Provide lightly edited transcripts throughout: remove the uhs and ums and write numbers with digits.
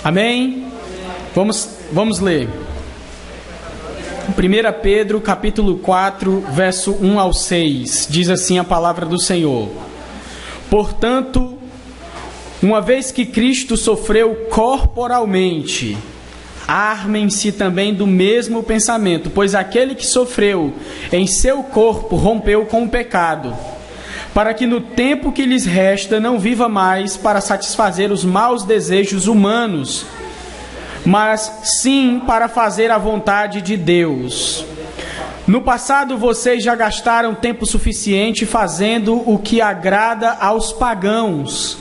Amém? Vamos ler. 1 Pedro, capítulo 4, verso 1 ao 6. Diz assim a palavra do Senhor. Portanto, uma vez que Cristo sofreu corporalmente, armem-se também do mesmo pensamento, pois aquele que sofreu em seu corpo rompeu com o pecado, para que no tempo que lhes resta não viva mais para satisfazer os maus desejos humanos, mas sim para fazer a vontade de Deus. No passado vocês já gastaram tempo suficiente fazendo o que agrada aos pagãos.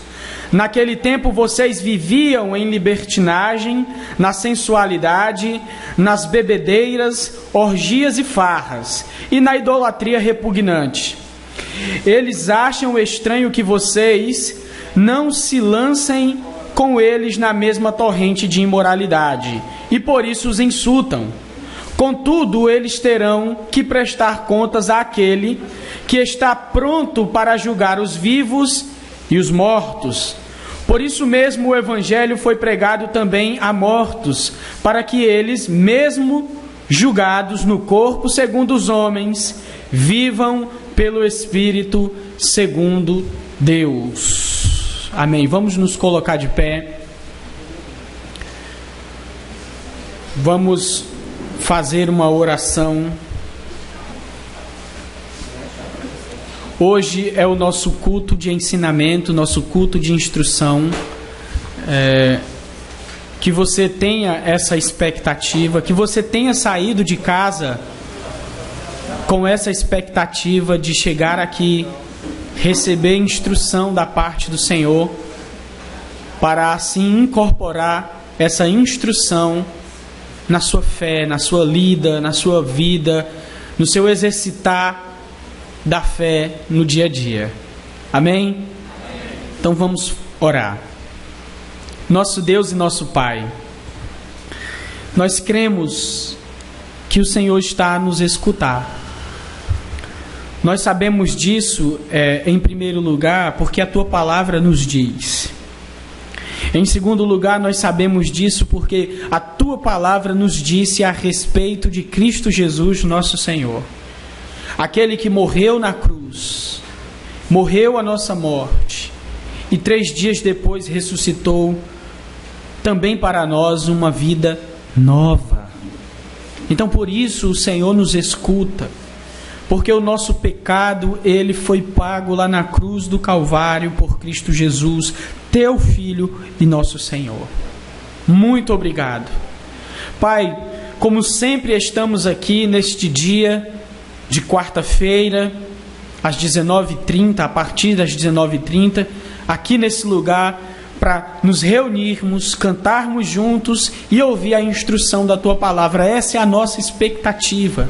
Naquele tempo vocês viviam em libertinagem, na sensualidade, nas bebedeiras, orgias e farras, e na idolatria repugnante. Eles acham estranho que vocês não se lancem com eles na mesma torrente de imoralidade, e por isso os insultam. Contudo, eles terão que prestar contas àquele que está pronto para julgar os vivos e os mortos. Por isso mesmo o Evangelho foi pregado também a mortos, para que eles, mesmo julgados no corpo segundo os homens, vivam pelo Espírito segundo Deus. Amém. Vamos nos colocar de pé. Vamos fazer uma oração. Hoje é o nosso culto de ensinamento, nosso culto de instrução. Que você tenha essa expectativa, que você tenha saído de casa com essa expectativa de chegar aqui, receber instrução da parte do Senhor, para assim incorporar essa instrução na sua fé, na sua lida, na sua vida, no seu exercitar da fé no dia a dia. Amém? Então vamos orar. Nosso Deus e nosso Pai, nós cremos que o Senhor está a nos escutar. Nós sabemos disso, em primeiro lugar, porque a Tua palavra nos diz. Em segundo lugar, nós sabemos disso porque a Tua palavra nos disse a respeito de Cristo Jesus, nosso Senhor. Aquele que morreu na cruz, morreu a nossa morte, e 3 dias depois ressuscitou também para nós uma vida nova. Então por isso o Senhor nos escuta, porque o nosso pecado, ele foi pago lá na cruz do Calvário por Cristo Jesus, Teu Filho e nosso Senhor. Muito obrigado. Pai, como sempre estamos aqui neste dia de quarta-feira, às 19h30, a partir das 19h30, aqui nesse lugar, para nos reunirmos, cantarmos juntos e ouvir a instrução da Tua palavra. Essa é a nossa expectativa.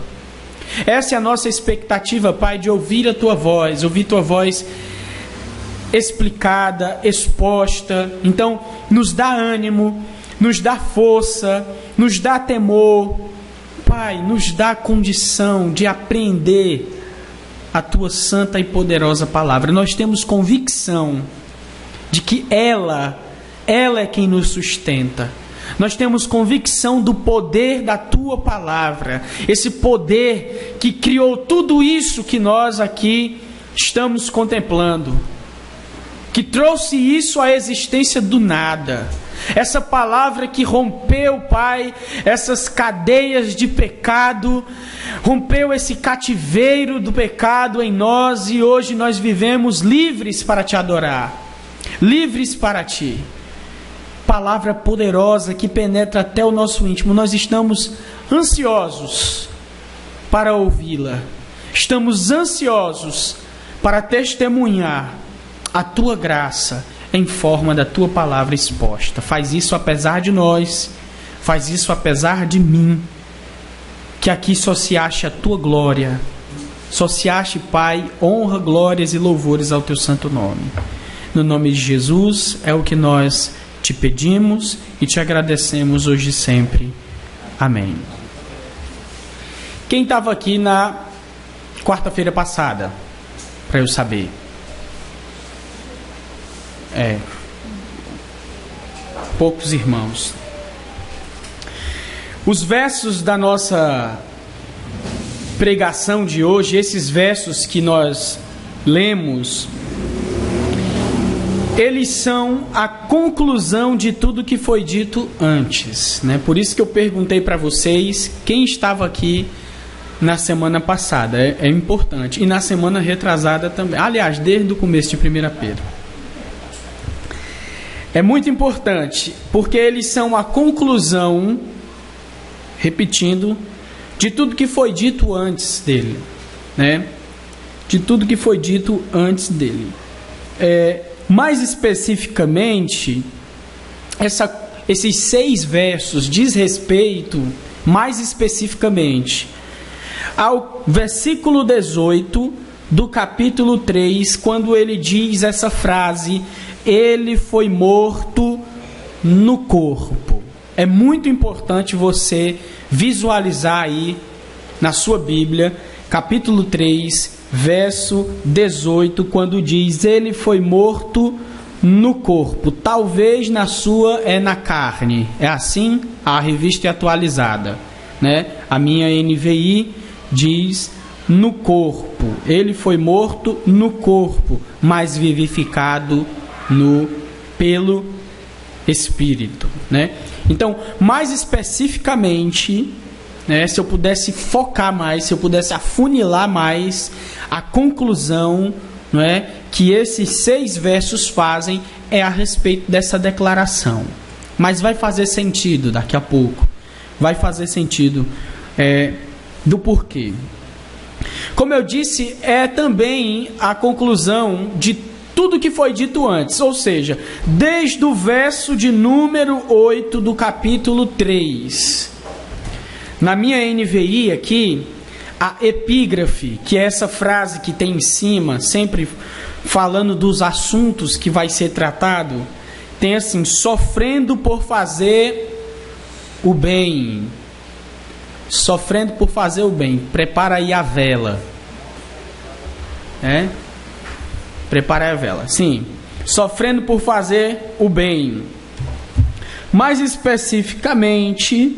Essa é a nossa expectativa, Pai, de ouvir a Tua voz explicada, exposta. Então, nos dá ânimo, nos dá força, nos dá temor. Pai, nos dá condição de aprender a Tua santa e poderosa palavra. Nós temos convicção de que ela é quem nos sustenta. Nós temos convicção do poder da Tua palavra, esse poder que criou tudo isso que nós aqui estamos contemplando, que trouxe isso à existência do nada. Essa palavra que rompeu, Pai, essas cadeias de pecado, rompeu esse cativeiro do pecado em nós, e hoje nós vivemos livres para Te adorar, livres para Ti. Palavra poderosa que penetra até o nosso íntimo. Nós estamos ansiosos para ouvi-la. Estamos ansiosos para testemunhar a Tua graça em forma da Tua palavra exposta. Faz isso apesar de nós, faz isso apesar de mim, que aqui só se ache a Tua glória, só se ache, Pai, honra, glórias e louvores ao Teu santo nome. No nome de Jesus é o que nós Te pedimos e Te agradecemos hoje e sempre. Amém. Quem estava aqui na quarta-feira passada? Para eu saber. poucos irmãos. Os versos da nossa pregação de hoje, esses versos que nós lemos, eles são a conclusão de tudo que foi dito antes, né? Por isso que eu perguntei para vocês quem estava aqui na semana passada. É importante. E na semana retrasada também. Aliás, desde o começo de 1 Pedro. É muito importante, porque eles são a conclusão, repetindo, de tudo que foi dito antes dele, né? De tudo que foi dito antes dele. Mais especificamente, esses 6 versos diz respeito, mais especificamente, ao versículo 18 do capítulo 3, quando ele diz essa frase: ele foi morto no corpo. É muito importante você visualizar aí na sua Bíblia, capítulo 3, verso 18, quando diz: ele foi morto no corpo. Talvez na sua é na carne. É assim a revista é atualizada, né? A minha NVI diz no corpo. Ele foi morto no corpo, mas vivificado pelo Espírito, né? Então, mais especificamente, né, se eu pudesse focar mais, se eu pudesse afunilar mais, a conclusão, não é, que esses 6 versos fazem é a respeito dessa declaração. Mas vai fazer sentido daqui a pouco. Vai fazer sentido do porquê. Como eu disse, é também a conclusão de tudo que foi dito antes, ou seja, desde o verso de número 8 do capítulo 3. Na minha NVI aqui, a epígrafe, que é essa frase que tem em cima, sempre falando dos assuntos que vai ser tratado, tem assim: sofrendo por fazer o bem. Sofrendo por fazer o bem. Prepara aí a vela. Prepara a vela. Sim. Sofrendo por fazer o bem. Mais especificamente,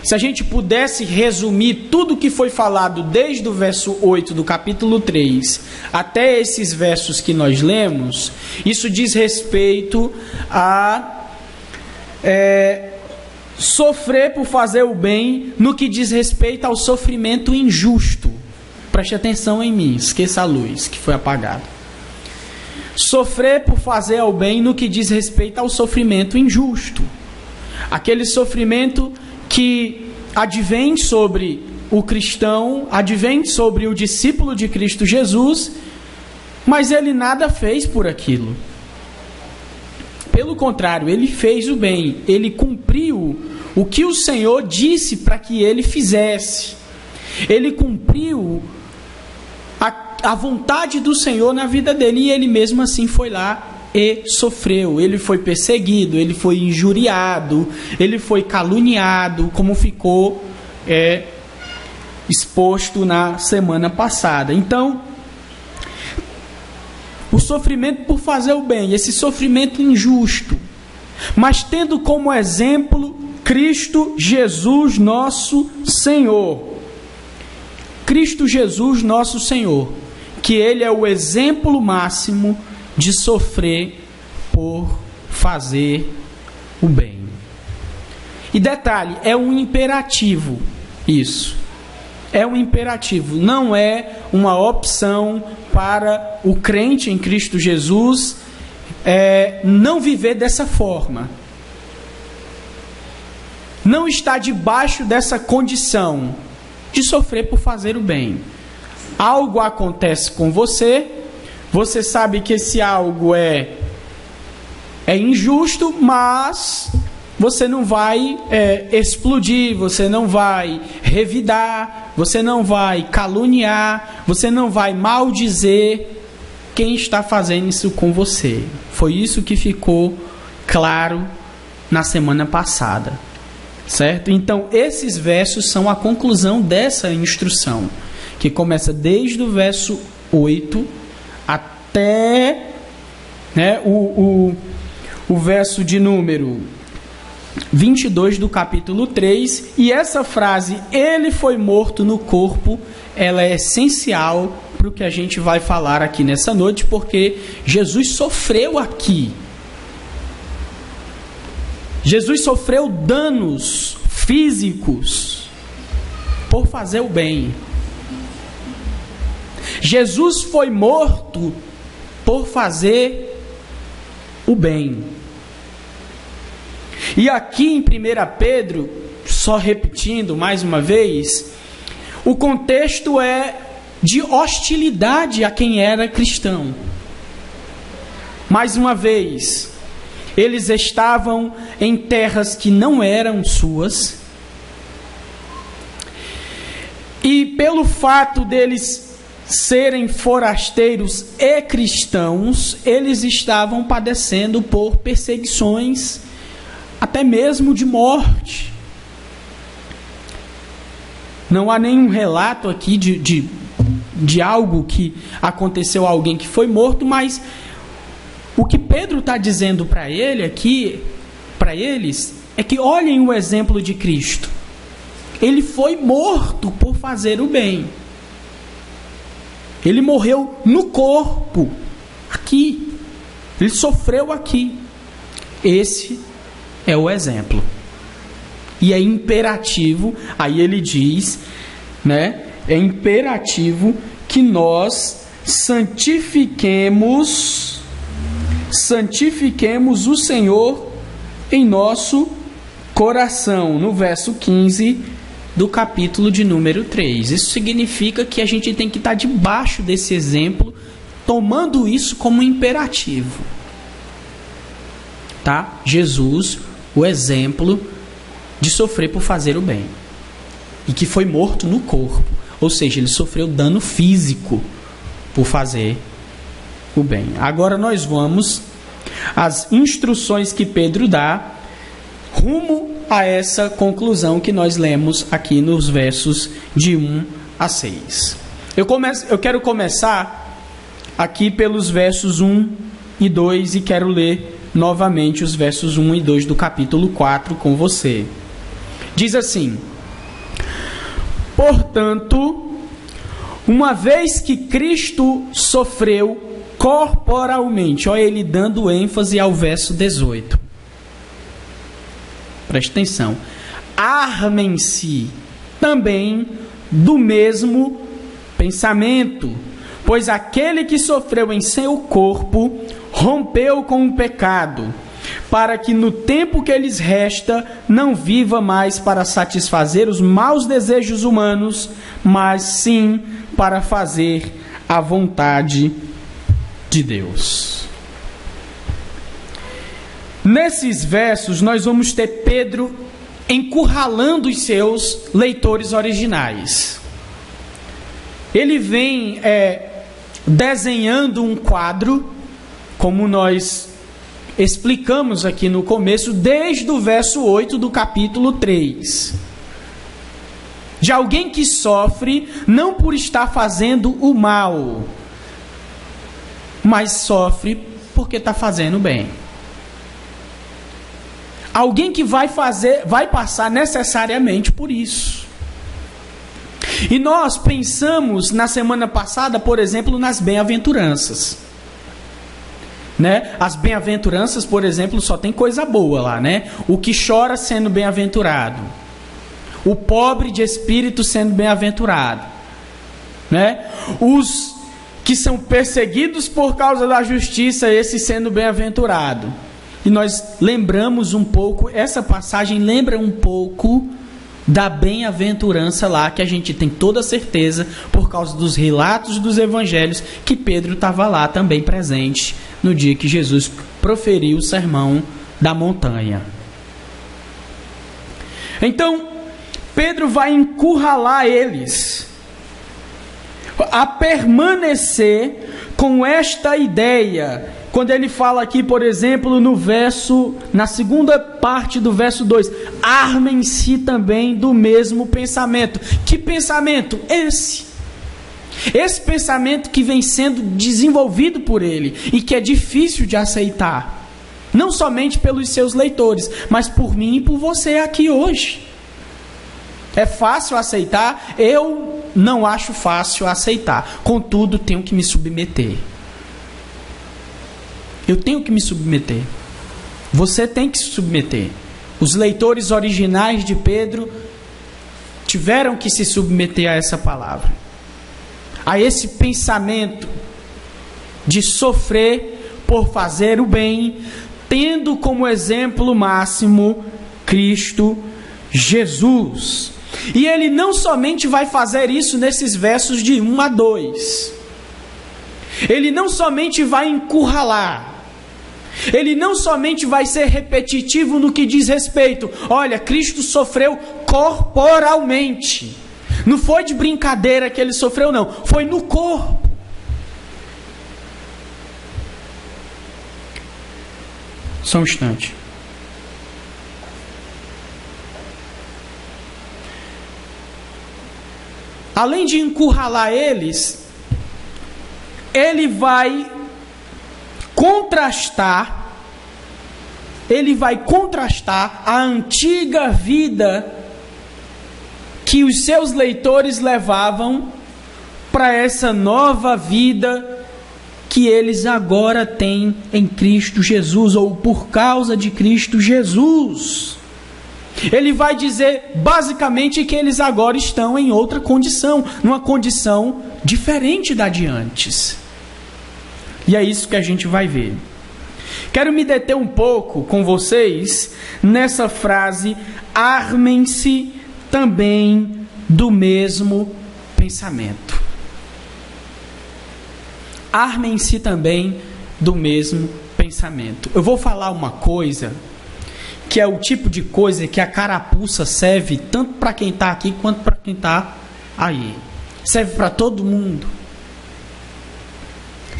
se a gente pudesse resumir tudo que foi falado desde o verso 8 do capítulo 3 até esses versos que nós lemos, isso diz respeito a sofrer por fazer o bem no que diz respeito ao sofrimento injusto. Preste atenção em mim, esqueça a luz que foi apagada. Sofrer por fazer o bem no que diz respeito ao sofrimento injusto. Aquele sofrimento que advém sobre o cristão, advém sobre o discípulo de Cristo Jesus, mas ele nada fez por aquilo. Pelo contrário, ele fez o bem, ele cumpriu o que o Senhor disse para que ele fizesse. Ele cumpriu a vontade do Senhor na vida dele, e ele mesmo assim foi lá e sofreu. Ele foi perseguido, ele foi injuriado, ele foi caluniado, como ficou exposto na semana passada. Então, o sofrimento por fazer o bem, esse sofrimento injusto, mas tendo como exemplo Cristo Jesus nosso Senhor. Cristo Jesus nosso Senhor, que Ele é o exemplo máximo de sofrer por fazer o bem. E detalhe, é um imperativo isso. É um imperativo, não é uma opção para o crente em Cristo Jesus não viver dessa forma. Não está debaixo dessa condição de sofrer por fazer o bem. Algo acontece com você, você sabe que esse algo é injusto, mas você não vai explodir, você não vai revidar, você não vai caluniar, você não vai maldizer quem está fazendo isso com você. Foi isso que ficou claro na semana passada, certo? Então, esses versos são a conclusão dessa instrução, que começa desde o verso 8 até o o verso de número 22 do capítulo 3, e essa frase, ele foi morto no corpo, ela é essencial para o que a gente vai falar aqui nessa noite, porque Jesus sofreu aqui. Jesus sofreu danos físicos por fazer o bem. Jesus foi morto por fazer o bem. E aqui em 1 Pedro, só repetindo mais uma vez, o contexto é de hostilidade a quem era cristão. Mais uma vez, eles estavam em terras que não eram suas, e pelo fato deles serem forasteiros e cristãos, eles estavam padecendo por perseguições, até mesmo de morte. Não há nenhum relato aqui de algo que aconteceu a alguém que foi morto, mas o que Pedro está dizendo para ele aqui, para eles, é que olhem o exemplo de Cristo. Ele foi morto por fazer o bem. Ele morreu no corpo, aqui. Ele sofreu aqui. Esse é o exemplo. E é imperativo, aí ele diz, né? É imperativo que nós santifiquemos o Senhor em nosso coração. No verso 15 do capítulo de número 3. Isso significa que a gente tem que estar debaixo desse exemplo, tomando isso como imperativo. Tá? Jesus, o exemplo de sofrer por fazer o bem. E que foi morto no corpo. Ou seja, ele sofreu dano físico por fazer o bem. Agora nós vamos às instruções que Pedro dá rumo a essa conclusão que nós lemos aqui nos versos de 1 a 6. Eu quero começar aqui pelos versos 1 e 2 e quero ler novamente os versos 1 e 2 do capítulo 4 com você. Diz assim: portanto, uma vez que Cristo sofreu corporalmente, olha ele dando ênfase ao verso 18. Preste atenção. Armem-se também do mesmo pensamento, pois aquele que sofreu em seu corpo rompeu com o pecado, para que no tempo que lhes resta não viva mais para satisfazer os maus desejos humanos, mas sim para fazer a vontade de Deus. Nesses versos nós vamos ter Pedro encurralando os seus leitores originais. Ele vem desenhando um quadro, como nós explicamos aqui no começo, desde o verso 8 do capítulo 3. De alguém que sofre não por estar fazendo o mal, mas sofre porque está fazendo o bem. Alguém que vai passar necessariamente por isso. E nós pensamos na semana passada, por exemplo, nas bem-aventuranças. Né? As bem-aventuranças, por exemplo, só tem coisa boa lá, né? O que chora sendo bem-aventurado. O pobre de espírito sendo bem-aventurado. Né? Os que são perseguidos por causa da justiça, esse sendo bem-aventurado. E nós lembramos um pouco, essa passagem lembra um pouco da bem-aventurança lá, que a gente tem toda a certeza, por causa dos relatos dos evangelhos, que Pedro estava lá também presente, no dia que Jesus proferiu o sermão da montanha. Então, Pedro vai encurralar eles a permanecer com esta ideia. Quando ele fala aqui, por exemplo, na segunda parte do verso 2, armem-se também do mesmo pensamento. Que pensamento? Esse pensamento que vem sendo desenvolvido por ele e que é difícil de aceitar. Não somente pelos seus leitores, mas por mim e por você aqui hoje. É fácil aceitar? Eu não acho fácil aceitar. Contudo, tenho que me submeter. Eu tenho que me submeter. Você tem que se submeter. Os leitores originais de Pedro tiveram que se submeter a essa palavra, a esse pensamento de sofrer por fazer o bem, tendo como exemplo máximo Cristo Jesus. E ele não somente vai fazer isso nesses versos de 1 a 2. Ele não somente vai encurralar. Ele não somente vai ser repetitivo no que diz respeito. Olha, Cristo sofreu corporalmente. Não foi de brincadeira que ele sofreu, não. Foi no corpo. Só um instante. Além de encurralar eles, ele vai contrastar a antiga vida que os seus leitores levavam para essa nova vida que eles agora têm em Cristo Jesus, ou por causa de Cristo Jesus. Ele vai dizer basicamente que eles agora estão em outra condição, numa condição diferente da de antes. E é isso que a gente vai ver. Quero me deter um pouco com vocês nessa frase: armem-se também do mesmo pensamento. Armem-se também do mesmo pensamento. Eu vou falar uma coisa que é o tipo de coisa que a carapuça serve tanto para quem está aqui quanto para quem está aí. Serve para todo mundo.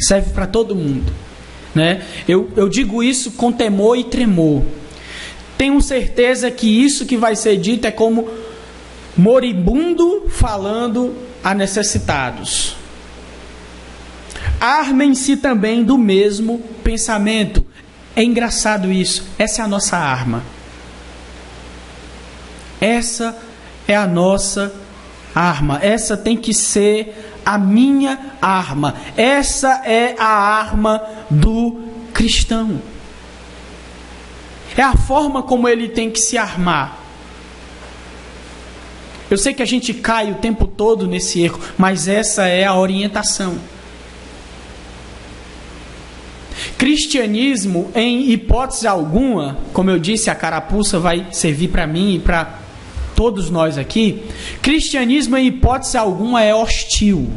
Serve para todo mundo, né? Eu digo isso com temor e tremor. Tenho certeza que isso que vai ser dito é como moribundo falando a necessitados. Armem-se também do mesmo pensamento. É engraçado isso. Essa é a nossa arma. Essa é a nossa arma. Essa tem que ser a minha arma. Essa é a arma do cristão. É a forma como ele tem que se armar. Eu sei que a gente cai o tempo todo nesse erro, mas essa é a orientação. Cristianismo, em hipótese alguma, como eu disse, a carapuça vai servir para mim e para todos nós aqui. Cristianismo, em hipótese alguma, é hostil.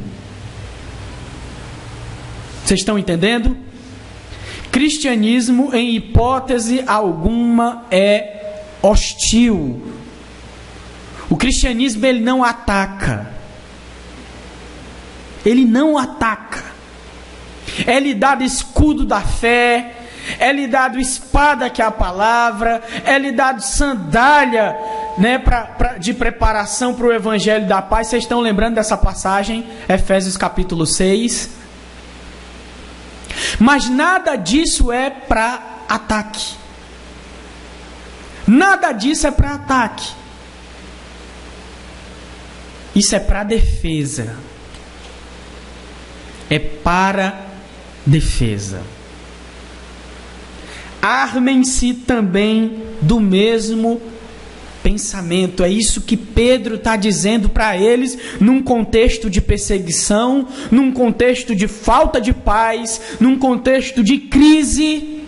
Vocês estão entendendo? Cristianismo, em hipótese alguma, é hostil. O cristianismo, ele não ataca. Ele não ataca. É lhe dado escudo da fé, é lhe dado espada, que é a palavra, é lhe dado sandália, né, de preparação para o evangelho da paz. Vocês estão lembrando dessa passagem? Efésios capítulo 6. Mas nada disso é para ataque. Nada disso é para ataque. Isso é para defesa. É para defesa. Armem-se também do mesmo pensamento. É isso que Pedro está dizendo para eles, num contexto de perseguição, num contexto de falta de paz, num contexto de crise.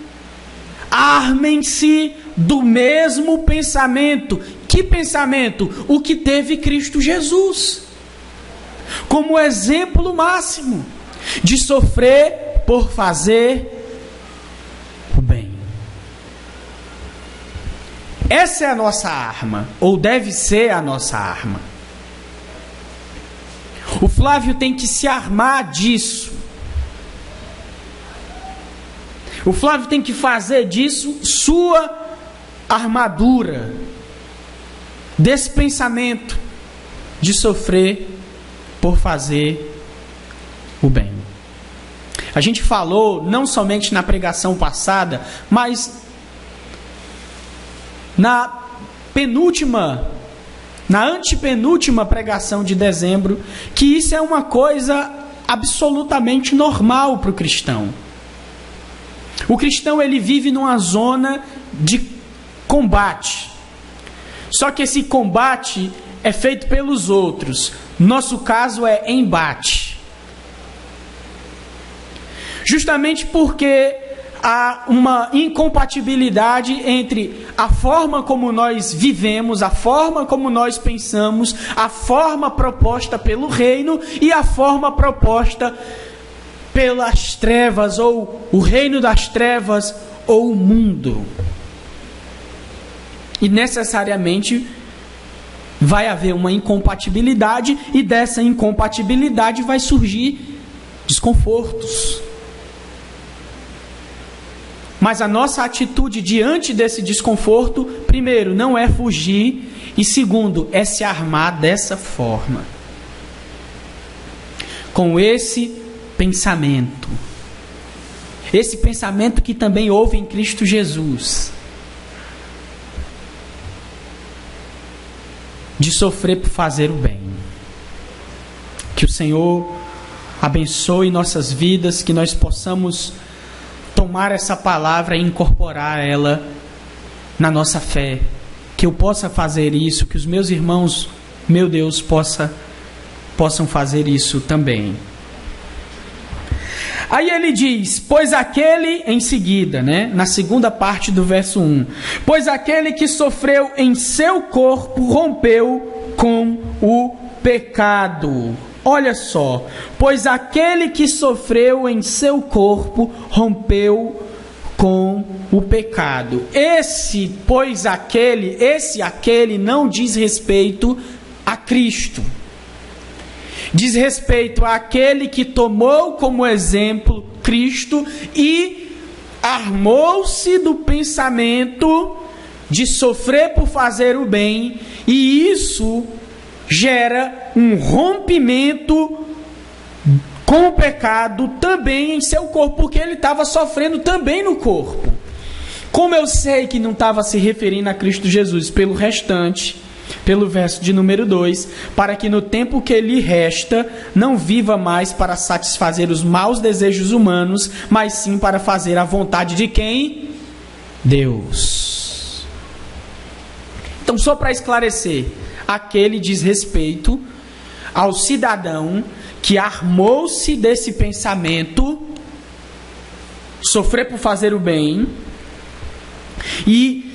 Armem-se do mesmo pensamento. Que pensamento? O que teve Cristo Jesus como exemplo máximo de sofrer por fazer o bem. Essa é a nossa arma, ou deve ser a nossa arma. O Flávio tem que se armar disso. O Flávio tem que fazer disso sua armadura, desse pensamento de sofrer por fazer o bem. A gente falou, não somente na pregação passada, mas na antepenúltima pregação de dezembro, que isso é uma coisa absolutamente normal para o cristão. O cristão, ele vive numa zona de combate. Só que esse combate é feito pelos outros. Nosso caso é embate. Justamente porque há uma incompatibilidade entre a forma como nós vivemos, a forma como nós pensamos, a forma proposta pelo reino e a forma proposta pelas trevas, ou o reino das trevas, ou o mundo. E necessariamente vai haver uma incompatibilidade, e dessa incompatibilidade vai surgir desconfortos. Mas a nossa atitude diante desse desconforto, primeiro, não é fugir, e segundo, é se armar dessa forma. Com esse pensamento. Esse pensamento que também houve em Cristo Jesus. De sofrer por fazer o bem. Que o Senhor abençoe nossas vidas, que nós possamos tomar essa palavra e incorporar ela na nossa fé. Que eu possa fazer isso, que os meus irmãos, meu Deus, possam fazer isso também. Aí ele diz, pois aquele, em seguida, na segunda parte do verso 1, pois aquele que sofreu em seu corpo rompeu com o pecado. Olha só, pois aquele que sofreu em seu corpo rompeu com o pecado. Esse aquele não diz respeito a Cristo. Diz respeito àquele que tomou como exemplo Cristo e armou-se do pensamento de sofrer por fazer o bem, e isso gera um rompimento com o pecado também em seu corpo, porque ele estava sofrendo também no corpo. Como eu sei que não estava se referindo a Cristo Jesus pelo restante, pelo verso de número 2, para que no tempo que lhe resta, não viva mais para satisfazer os maus desejos humanos, mas sim para fazer a vontade de quem? Deus. Então, só para esclarecer, aquele diz respeito ao cidadão que armou-se desse pensamento, sofrer por fazer o bem, e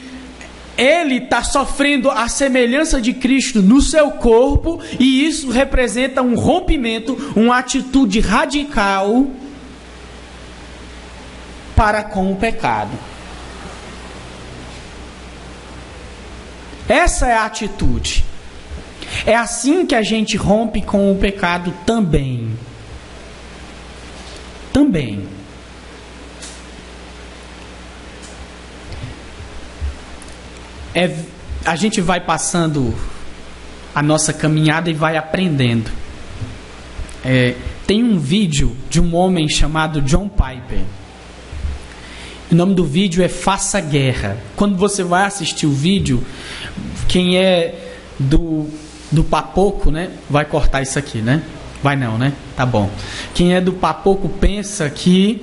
ele está sofrendo a semelhança de Cristo no seu corpo, e isso representa um rompimento, uma atitude radical para com o pecado. Essa é a atitude. É assim que a gente rompe com o pecado também. Também. A gente vai passando a nossa caminhada e vai aprendendo. Tem um vídeo de um homem chamado John Piper. O nome do vídeo é Faça Guerra. Quando você vai assistir o vídeo, quem é do Papoco, vai cortar isso aqui, Vai não, Tá bom. Quem é do Papoco pensa que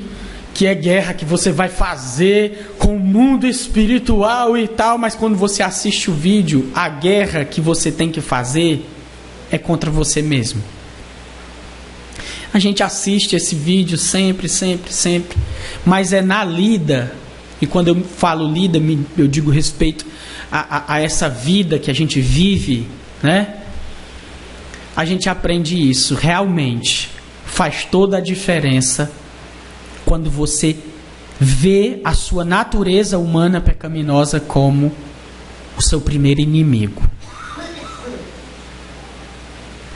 é guerra que você vai fazer com o mundo espiritual e tal, mas quando você assiste o vídeo, a guerra que você tem que fazer é contra você mesmo. A gente assiste esse vídeo sempre, mas é na lida, e quando eu falo lida, eu digo respeito a essa vida que a gente vive, A gente aprende isso. Realmente faz toda a diferença quando você vê a sua natureza humana pecaminosa como o seu primeiro inimigo.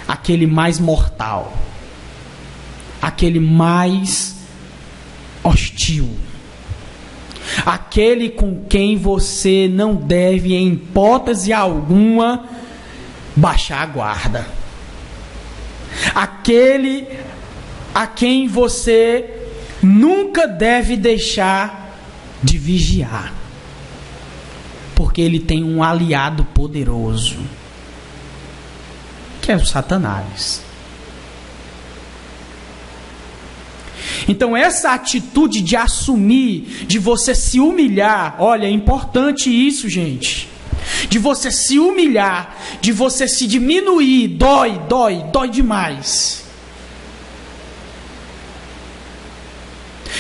Aquele mais mortal. Aquele mais hostil. Aquele com quem você não deve, em hipótese alguma, baixar a guarda. Aquele a quem você nunca deve deixar de vigiar. Porque ele tem um aliado poderoso, que é o Satanás. Então essa atitude de assumir, de você se humilhar, olha, é importante isso, gente. De você se humilhar, de você se diminuir, dói demais.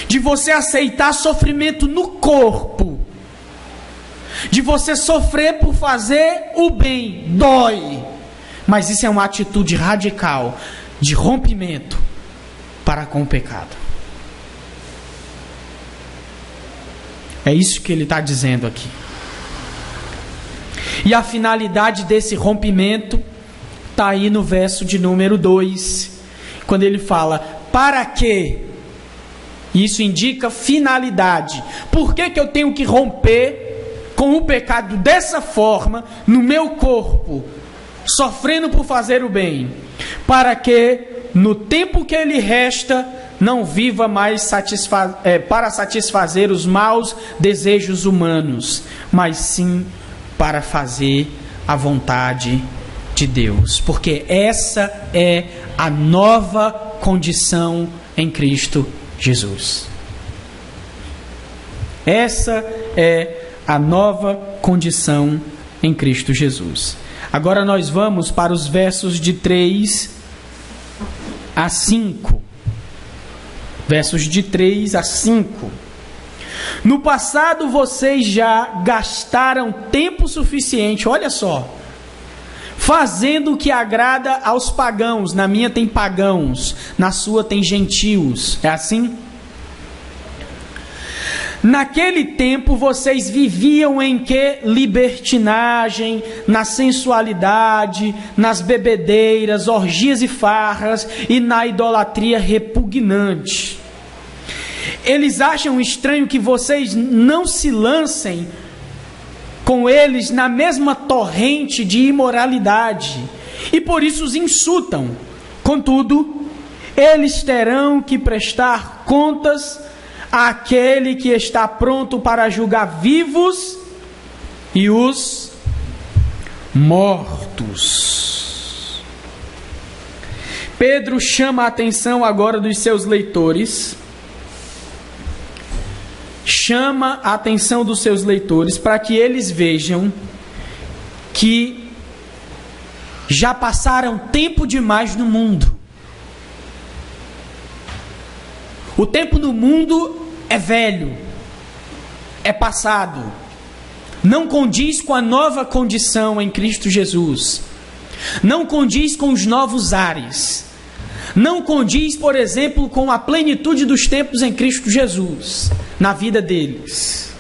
De você aceitar sofrimento no corpo. De você sofrer por fazer o bem, dói. Mas isso é uma atitude radical de rompimento para com o pecado. É isso que ele está dizendo aqui. E a finalidade desse rompimento está aí no verso de número 2, quando ele fala, para quê? Isso indica finalidade. Por que eu tenho que romper com o pecado dessa forma, no meu corpo, sofrendo por fazer o bem? Para que, no tempo que ele resta, não viva mais para satisfazer os maus desejos humanos, mas sim para fazer a vontade de Deus. Porque essa é a nova condição em Cristo Jesus. Essa é a nova condição em Cristo Jesus. Agora nós vamos para os versos de 3 a 5. Versos de 3 a 5. No passado vocês já gastaram tempo suficiente, olha só, fazendo o que agrada aos pagãos. Na minha tem pagãos, na sua tem gentios. É assim? Naquele tempo vocês viviam em que? Libertinagem, na sensualidade, nas bebedeiras, orgias e farras e na idolatria repugnante. Eles acham estranho que vocês não se lancem com eles na mesma torrente de imoralidade e por isso os insultam. Contudo, eles terão que prestar contas àquele que está pronto para julgar vivos e os mortos. Pedro chama a atenção agora dos seus leitores. Chama a atenção dos seus leitores para que eles vejam que já passaram tempo demais no mundo. O tempo no mundo é velho, é passado, não condiz com a nova condição em Cristo Jesus, não condiz com os novos ares, não condiz, por exemplo, com a plenitude dos tempos em Cristo Jesus, na vida deles.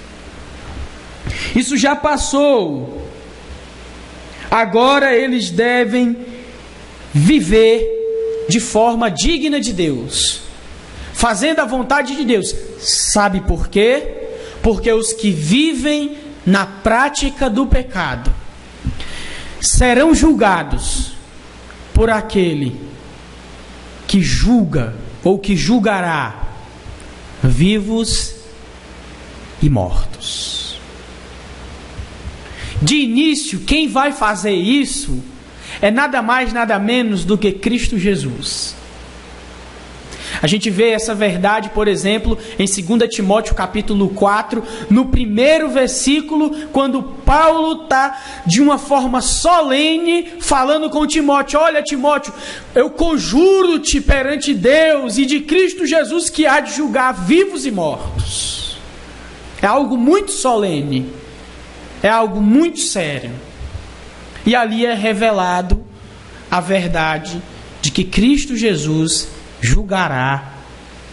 Isso já passou. Agora eles devem viver de forma digna de Deus, fazendo a vontade de Deus. Sabe por quê? Porque os que vivem na prática do pecado serão julgados por aquele que julga ou que julgará vivos e mortos. De início, quem vai fazer isso é nada mais, nada menos do que Cristo Jesus. A gente vê essa verdade, por exemplo, em 2 Timóteo capítulo 4, no primeiro versículo, quando Paulo está de uma forma solene falando com Timóteo. Olha, Timóteo, eu conjuro-te perante Deus e de Cristo Jesus que há de julgar vivos e mortos. É algo muito solene, é algo muito sério. E ali é revelado a verdade de que Cristo Jesus julgará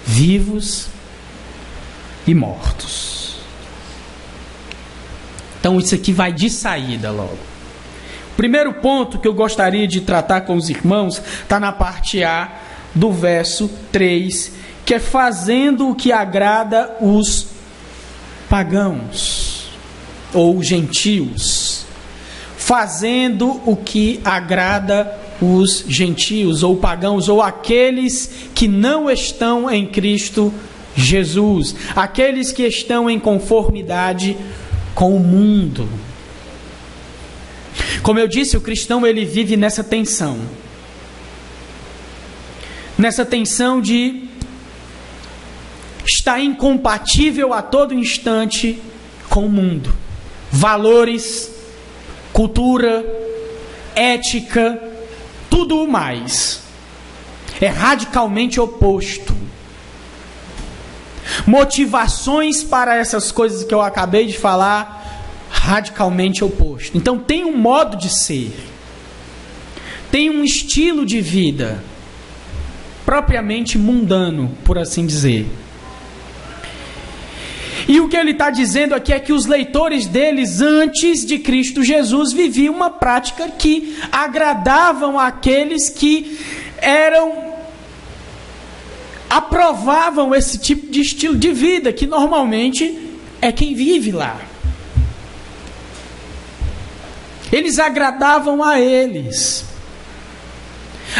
vivos e mortos. Então isso aqui vai de saída logo. O primeiro ponto que eu gostaria de tratar com os irmãos está na parte A do verso 3, que é fazendo o que agrada os pagãos ou gentios. Fazendo o que agrada os gentios ou pagãos, ou aqueles que não estão em Cristo Jesus, aqueles que estão em conformidade com o mundo. Como eu disse, o cristão ele vive nessa tensão. Nessa tensão de estar incompatível a todo instante com o mundo. Valores, cultura, ética, tudo mais. É radicalmente oposto. Motivações para essas coisas que eu acabei de falar, radicalmente oposto. Então tem um modo de ser, tem um estilo de vida propriamente mundano, por assim dizer. E o que ele está dizendo aqui é que os leitores deles, antes de Cristo Jesus, viviam uma prática que agradavam àqueles que aprovavam esse tipo de estilo de vida, que normalmente é quem vive lá. Eles agradavam a eles.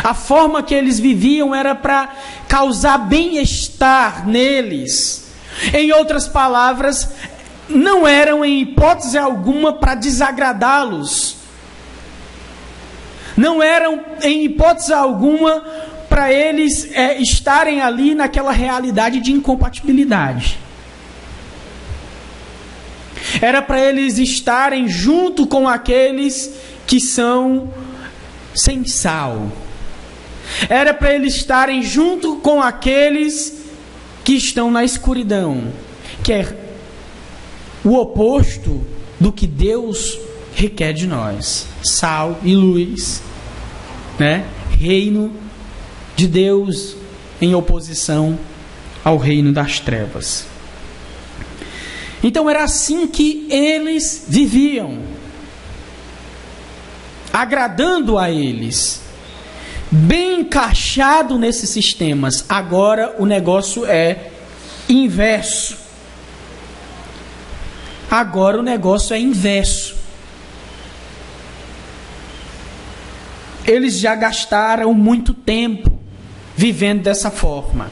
A forma que eles viviam era para causar bem-estar neles. Em outras palavras, não eram em hipótese alguma para desagradá-los. Não eram em hipótese alguma para eles estarem ali naquela realidade de incompatibilidade. Era para eles estarem junto com aqueles que são sem sal. Era para eles estarem junto com aqueles que estão na escuridão, que é o oposto do que Deus requer de nós. Sal e luz, né? Reino de Deus em oposição ao reino das trevas. Então era assim que eles viviam, agradando a eles, bem encaixado nesses sistemas. Agora o negócio é inverso. Agora o negócio é inverso. Eles já gastaram muito tempo vivendo dessa forma.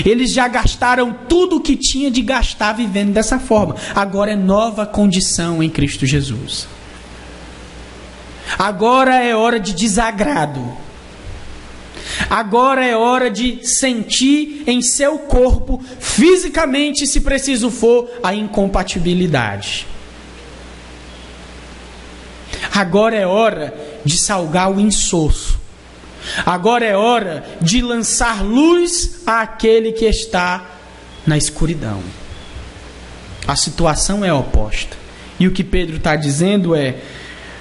Eles já gastaram tudo o que tinha de gastar vivendo dessa forma. Agora é nova condição em Cristo Jesus. Agora é hora de desagrado. Agora é hora de sentir em seu corpo, fisicamente, se preciso for, a incompatibilidade. Agora é hora de salgar o insosso. Agora é hora de lançar luz àquele que está na escuridão. A situação é oposta. E o que Pedro está dizendo é: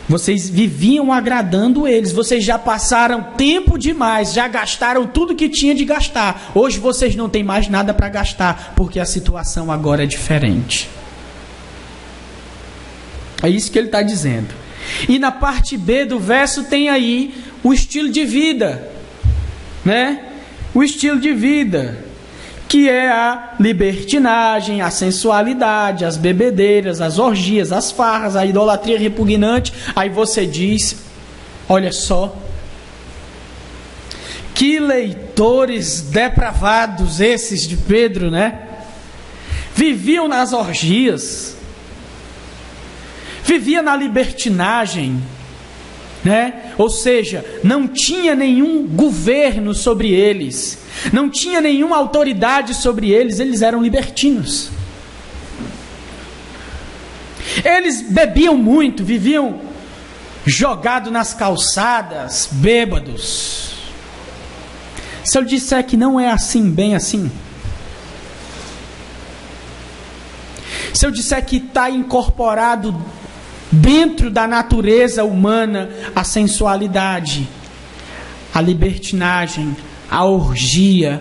vocês viviam agradando eles, vocês já passaram tempo demais, já gastaram tudo que tinha de gastar. Hoje vocês não têm mais nada para gastar, porque a situação agora é diferente. É isso que ele está dizendo. E na parte B do verso tem aí o estilo de vida, né? O estilo de vida, que é a libertinagem, a sensualidade, as bebedeiras, as orgias, as farras, a idolatria repugnante. Aí você diz: olha só, que leitores depravados esses de Pedro, né? Viviam nas orgias, vivia na libertinagem, né? Ou seja, não tinha nenhum governo sobre eles, não tinha nenhuma autoridade sobre eles, eles eram libertinos. Eles bebiam muito, viviam jogados nas calçadas, bêbados. Se eu disser que não é assim, bem assim, se eu disser que está incorporado dentro da natureza humana a sensualidade, a libertinagem, a orgia,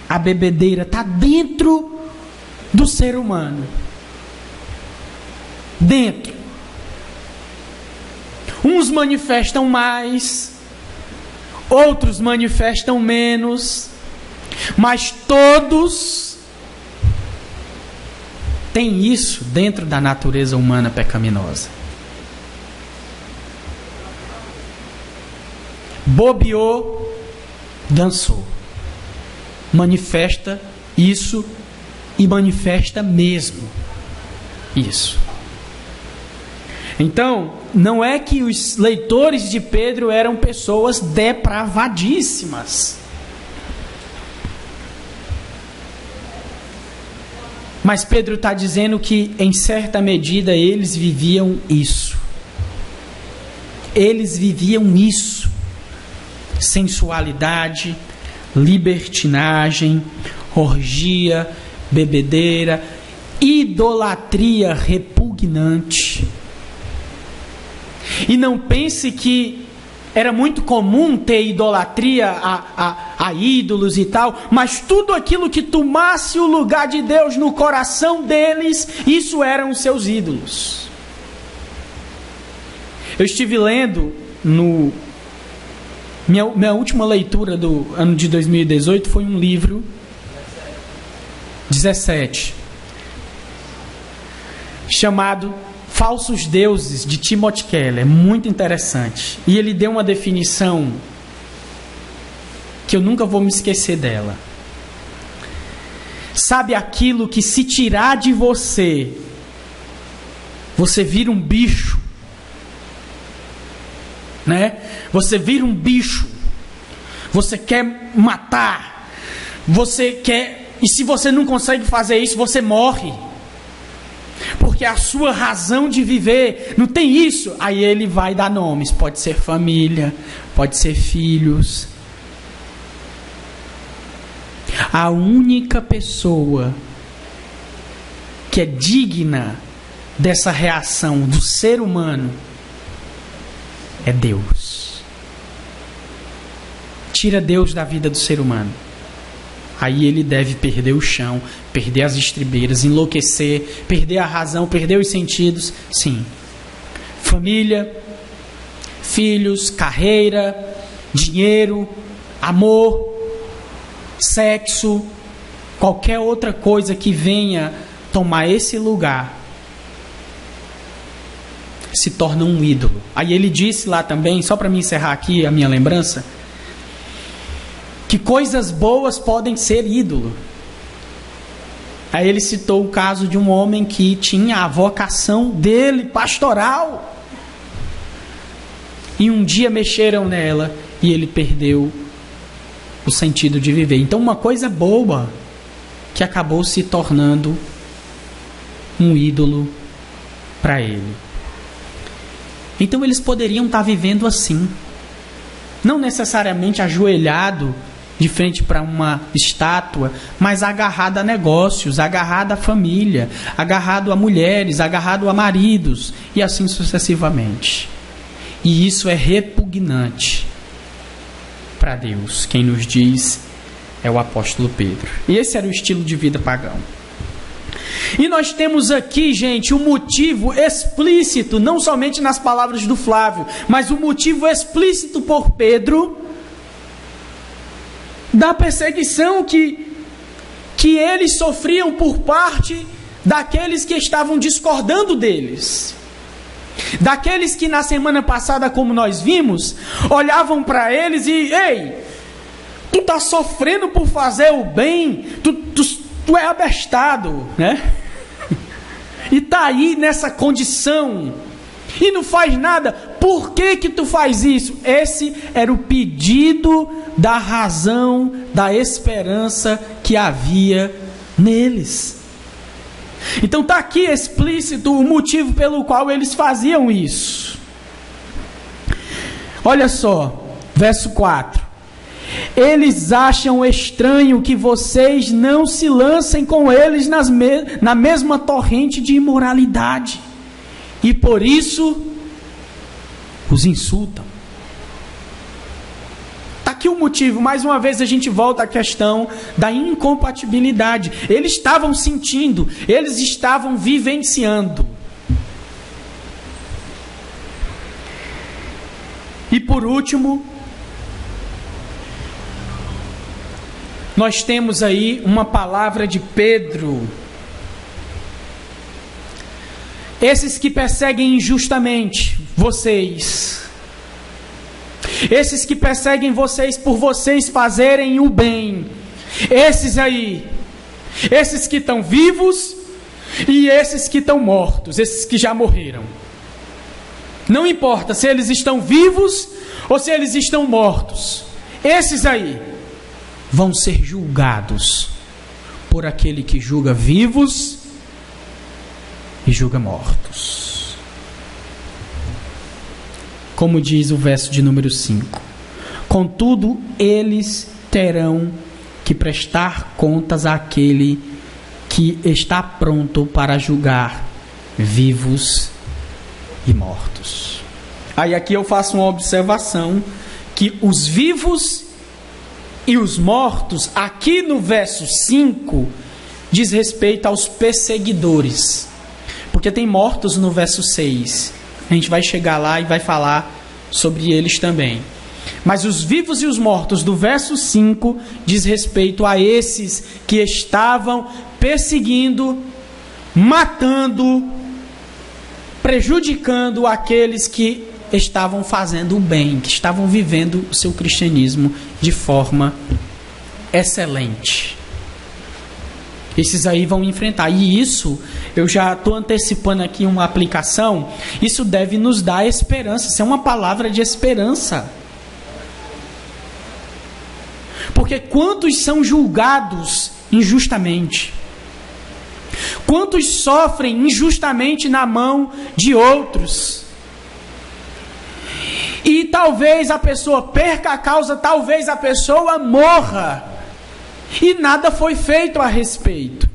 a bebedeira, está dentro do ser humano. Dentro. Uns manifestam mais, outros manifestam menos, mas todos têm isso dentro da natureza humana pecaminosa. Bobeou, dançou. Manifesta isso e manifesta mesmo isso. Então, não é que os leitores de Pedro eram pessoas depravadíssimas. Mas Pedro está dizendo que, em certa medida, eles viviam isso. Eles viviam isso. Sensualidade, libertinagem, orgia, bebedeira, idolatria repugnante. E não pense que era muito comum ter idolatria a ídolos e tal, mas tudo aquilo que tomasse o lugar de Deus no coração deles, isso eram os seus ídolos. Eu estive lendo minha última leitura do ano de 2018 foi um livro 17 chamado Falsos Deuses, de Timothy Keller. Muito interessante. E ele deu uma definição que eu nunca vou me esquecer dela. Sabe aquilo que, se tirar de você, você vira um bicho, né? Você vira um bicho. Você quer matar. Você quer... E se você não consegue fazer isso, você morre. Porque a sua razão de viver não tem isso. Aí ele vai dar nomes. Pode ser família, pode ser filhos. A única pessoa que é digna dessa reação do ser humano é Deus. Tira Deus da vida do ser humano. Aí ele deve perder o chão, perder as estribeiras, enlouquecer, perder a razão, perder os sentidos. Sim. Família, filhos, carreira, dinheiro, amor, sexo, qualquer outra coisa que venha tomar esse lugar, se torna um ídolo. Aí ele disse lá também, só para me encerrar aqui a minha lembrança, que coisas boas podem ser ídolo. Aí ele citou o caso de um homem que tinha a vocação dele, pastoral. E um dia mexeram nela e ele perdeu o sentido de viver. Então uma coisa boa que acabou se tornando um ídolo para ele. Então eles poderiam estar vivendo assim. Não necessariamente ajoelhado de frente para uma estátua, mas agarrado a negócios, agarrado à família, agarrado a mulheres, agarrado a maridos, e assim sucessivamente. E isso é repugnante para Deus. Quem nos diz é o apóstolo Pedro. E esse era o estilo de vida pagão. E nós temos aqui, gente, um motivo explícito, não somente nas palavras do Flávio, mas o motivo explícito por Pedro da perseguição que eles sofriam por parte daqueles que estavam discordando deles. Daqueles que na semana passada, como nós vimos, olhavam para eles e: ei, tu está sofrendo por fazer o bem, tu é abestado, né? E está aí nessa condição e não faz nada. Por que tu faz isso? Esse era o pedido da razão, da esperança que havia neles. Então está aqui explícito o motivo pelo qual eles faziam isso. Olha só, verso 4. Eles acham estranho que vocês não se lancem com eles na mesma torrente de imoralidade. E por isso os insultam. Está aqui o motivo. Mais uma vez a gente volta à questão da incompatibilidade. Eles estavam sentindo, eles estavam vivenciando. E por último, nós temos aí uma palavra de Pedro. Esses que perseguem injustamente vocês, esses que perseguem vocês por vocês fazerem o bem, esses aí, esses que estão vivos e esses que estão mortos, esses que já morreram. Não importa se eles estão vivos ou se eles estão mortos. Esses aí vão ser julgados por aquele que julga vivos e julga mortos. Como diz o verso de número 5. Contudo, eles terão que prestar contas àquele que está pronto para julgar vivos e mortos. Aí aqui eu faço uma observação, que os vivos e os mortos, aqui no verso 5, diz respeito aos perseguidores. Porque tem mortos no verso 6. A gente vai chegar lá e vai falar sobre eles também. Mas os vivos e os mortos do verso 5 diz respeito a esses que estavam perseguindo, matando, prejudicando aqueles que estavam fazendo o bem, que estavam vivendo o seu cristianismo de forma excelente. Esses aí vão enfrentar. E isso, eu já estou antecipando aqui uma aplicação, isso deve nos dar esperança. Isso é uma palavra de esperança. Porque quantos são julgados injustamente? Quantos sofrem injustamente na mão de outros? E talvez a pessoa perca a causa, talvez a pessoa morra. E nada foi feito a respeito.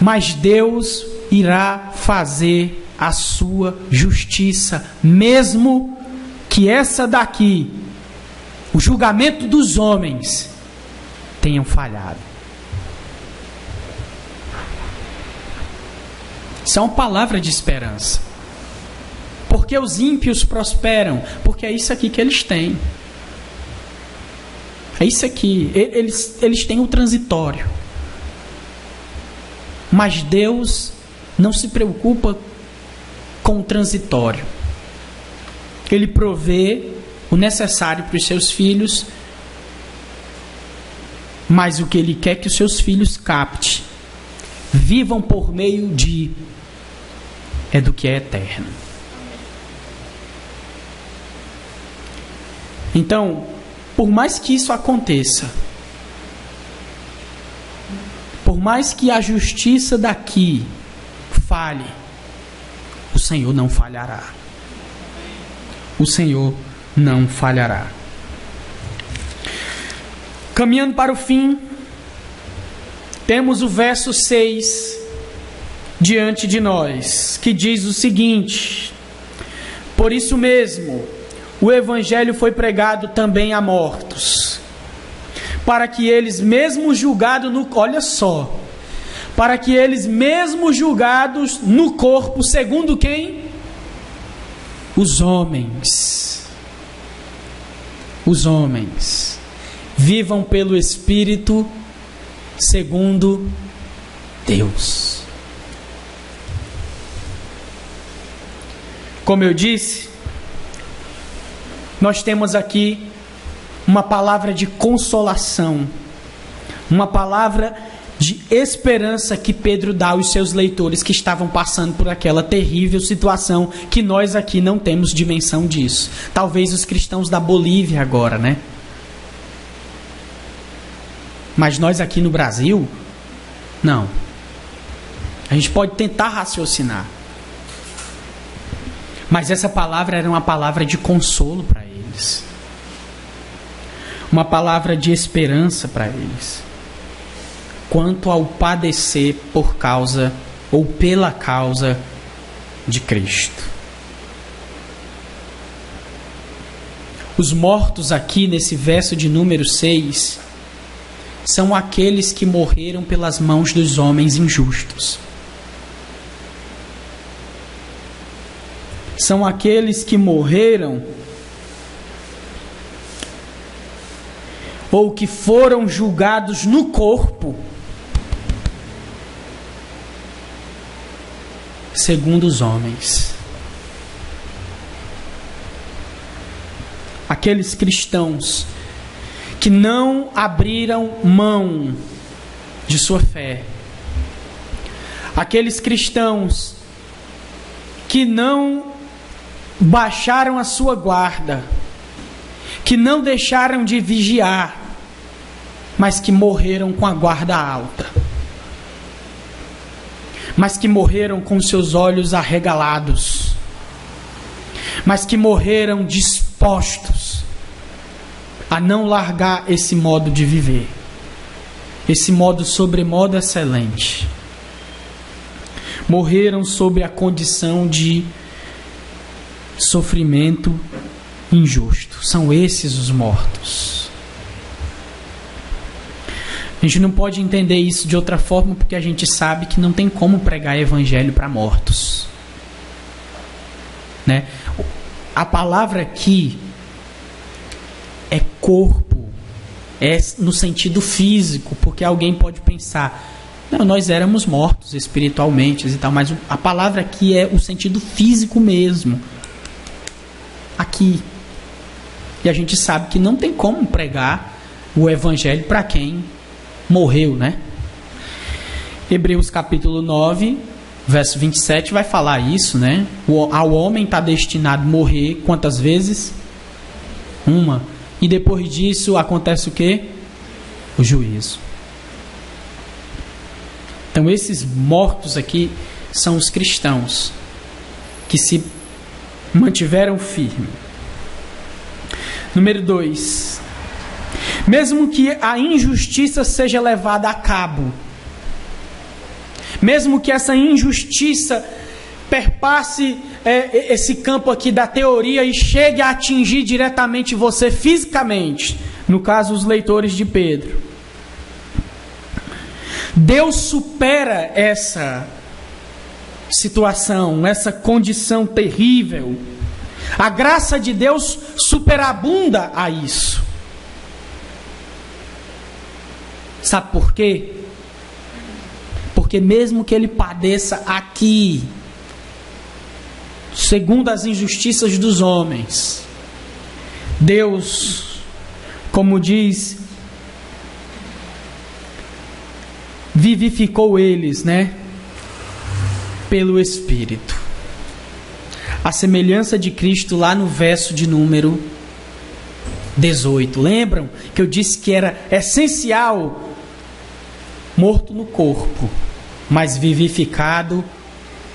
Mas Deus irá fazer a sua justiça, mesmo que essa daqui, o julgamento dos homens, tenham falhado. Isso é uma palavra de esperança. Porque os ímpios prosperam, porque é isso aqui que eles têm. É isso aqui, eles têm o transitório. Mas Deus não se preocupa com o transitório. Ele provê o necessário para os seus filhos, mas o que Ele quer que os seus filhos captem, vivam por meio de, é do que é eterno. Então, por mais que isso aconteça, por mais que a justiça daqui falhe, o Senhor não falhará. O Senhor não falhará. Caminhando para o fim, temos o verso 6 diante de nós, que diz o seguinte: por isso mesmo, o Evangelho foi pregado também a mortos, para que eles mesmo julgados no... Olha só. Para que eles mesmo julgados no corpo, segundo quem? Os homens. Os homens. Vivam pelo Espírito, segundo Deus. Como eu disse, nós temos aqui uma palavra de consolação, uma palavra de esperança que Pedro dá aos seus leitores que estavam passando por aquela terrível situação que nós aqui não temos dimensão disso. Talvez os cristãos da Bolívia agora, né? Mas nós aqui no Brasil, não. A gente pode tentar raciocinar. Mas essa palavra era uma palavra de consolo para eles. Uma palavra de esperança para eles. Quanto ao padecer por causa ou pela causa de Cristo. Os mortos aqui nesse verso de número 6 são aqueles que morreram pelas mãos dos homens injustos. São aqueles que morreram ou que foram julgados no corpo, segundo os homens. Aqueles cristãos que não abriram mão de sua fé, aqueles cristãos que não baixaram a sua guarda, que não deixaram de vigiar, mas que morreram com a guarda alta, mas que morreram com seus olhos arregalados, mas que morreram dispostos a não largar esse modo de viver, esse modo sobremodo excelente. Morreram sob a condição de sofrimento injusto. São esses os mortos. A gente não pode entender isso de outra forma, porque a gente sabe que não tem como pregar evangelho para mortos, né? A palavra aqui é corpo, é no sentido físico, porque alguém pode pensar, não, nós éramos mortos espiritualmente e tal, mas a palavra aqui é o sentido físico mesmo. Aqui. E a gente sabe que não tem como pregar o evangelho para quem morreu, né? Hebreus capítulo 9, verso 27 vai falar isso, né? Ao homem está destinado a morrer quantas vezes? Uma. E depois disso acontece o quê? O juízo. Então esses mortos aqui são os cristãos que se mantiveram firmes. Número 2. Mesmo que a injustiça seja levada a cabo, mesmo que essa injustiça perpasse esse campo aqui da teoria e chegue a atingir diretamente você fisicamente, no caso os leitores de Pedro, Deus supera essa situação, essa condição terrível. A graça de Deus superabunda a isso. Sabe por quê? Porque mesmo que ele padeça aqui, segundo as injustiças dos homens, Deus, como diz, vivificou eles, né? Pelo Espírito. A semelhança de Cristo lá no verso de número 18. Lembram que eu disse que era essencial morto no corpo, mas vivificado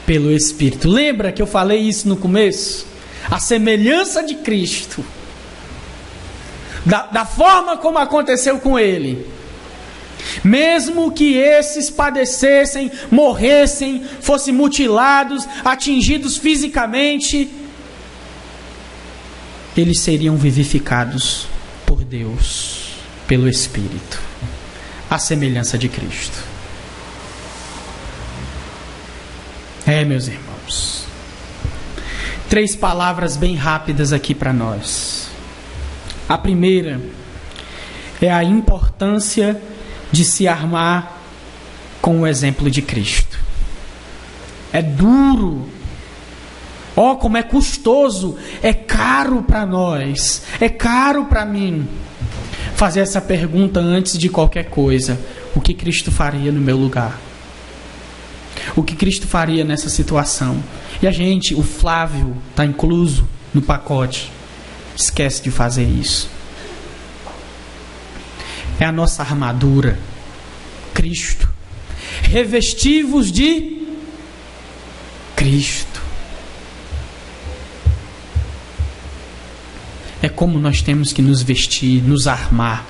pelo Espírito. Lembra que eu falei isso no começo? A semelhança de Cristo, da forma como aconteceu com Ele. Mesmo que esses padecessem, morressem, fossem mutilados, atingidos fisicamente, eles seriam vivificados por Deus, pelo Espírito, à semelhança de Cristo. Meus irmãos, 3 palavras bem rápidas aqui para nós. A primeira é a importância de se armar com o exemplo de Cristo. É duro. Como é custoso. É caro para nós. É caro para mim fazer essa pergunta antes de qualquer coisa. O que Cristo faria no meu lugar? O que Cristo faria nessa situação? E a gente, o Flávio, está incluso no pacote. Esquece de fazer isso. É a nossa armadura, Cristo. Revestivos de Cristo. É como nós temos que nos vestir, nos armar.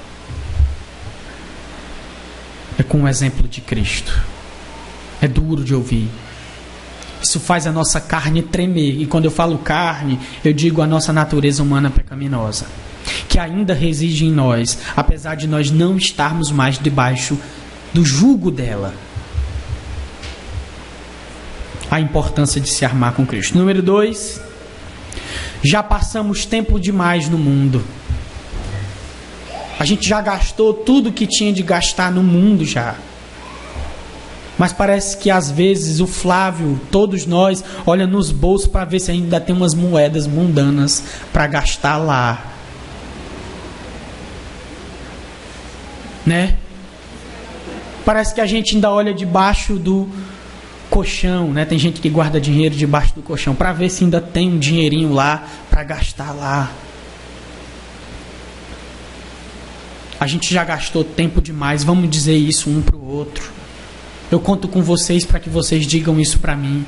É com o exemplo de Cristo. É duro de ouvir. Isso faz a nossa carne tremer. E quando eu falo carne, eu digo a nossa natureza humana pecaminosa, que ainda reside em nós, apesar de nós não estarmos mais debaixo do jugo dela. A importância de se armar com Cristo. Número 2, já passamos tempo demais no mundo. A gente já gastou tudo que tinha de gastar no mundo já. Mas parece que às vezes o Flávio, todos nós, olha nos bolsos para ver se ainda tem umas moedas mundanas para gastar lá. Né? Parece que a gente ainda olha debaixo colchão, né? Tem gente que guarda dinheiro debaixo do colchão para ver se ainda tem um dinheirinho lá para gastar lá. A gente já gastou tempo demais, vamos dizer isso um para o outro. Eu conto com vocês para que vocês digam isso para mim.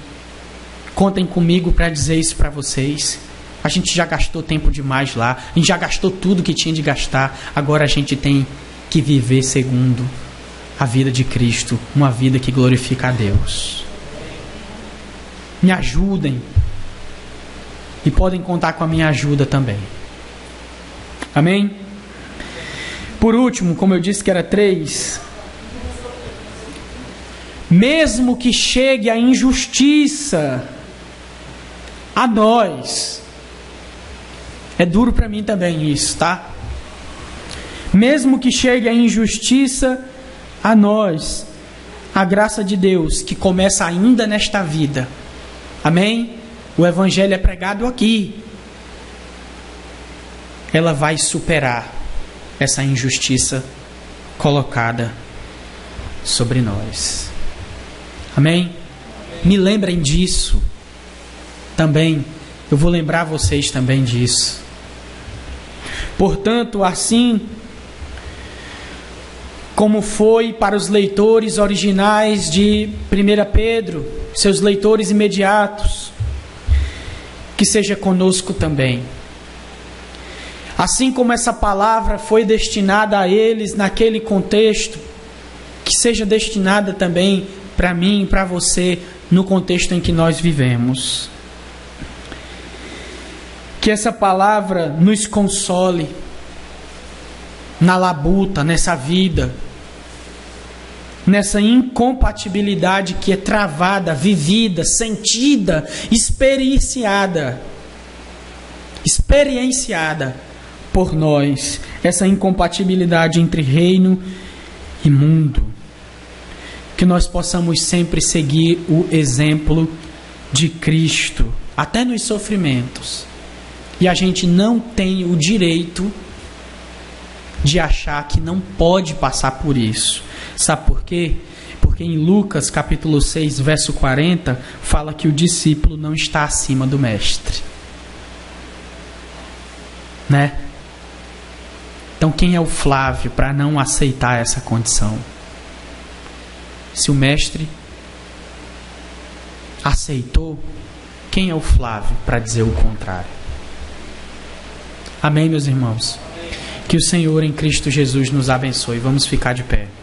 Contem comigo para dizer isso para vocês. A gente já gastou tempo demais lá, a gente já gastou tudo que tinha de gastar, agora a gente tem que viver segundo a vida de Cristo, uma vida que glorifica a Deus. Me ajudem. E podem contar com a minha ajuda também. Amém? Por último, como eu disse que era 3, mesmo que chegue a injustiça a nós, é duro para mim também isso, tá? Mesmo que chegue a injustiça a nós, a graça de Deus, que começa ainda nesta vida, amém? O Evangelho é pregado aqui, ela vai superar essa injustiça colocada sobre nós. Amém? Me lembrem disso também. Eu vou lembrar vocês também disso. Portanto, assim como foi para os leitores originais de 1 Pedro, seus leitores imediatos, que seja conosco também. Assim como essa palavra foi destinada a eles naquele contexto, que seja destinada também para mim e para você no contexto em que nós vivemos. Que essa palavra nos console na labuta, nessa vida, nessa incompatibilidade que é travada, vivida, sentida, experienciada por nós, essa incompatibilidade entre reino e mundo. Que nós possamos sempre seguir o exemplo de Cristo, até nos sofrimentos. E a gente não tem o direito de achar que não pode passar por isso. Sabe por quê? Porque em Lucas capítulo 6, verso 40, fala que o discípulo não está acima do mestre. Né? Então quem é o Flávio para não aceitar essa condição? Se o mestre aceitou, quem é o Flávio para dizer o contrário? Amém, meus irmãos? Que o Senhor em Cristo Jesus nos abençoe. Vamos ficar de pé.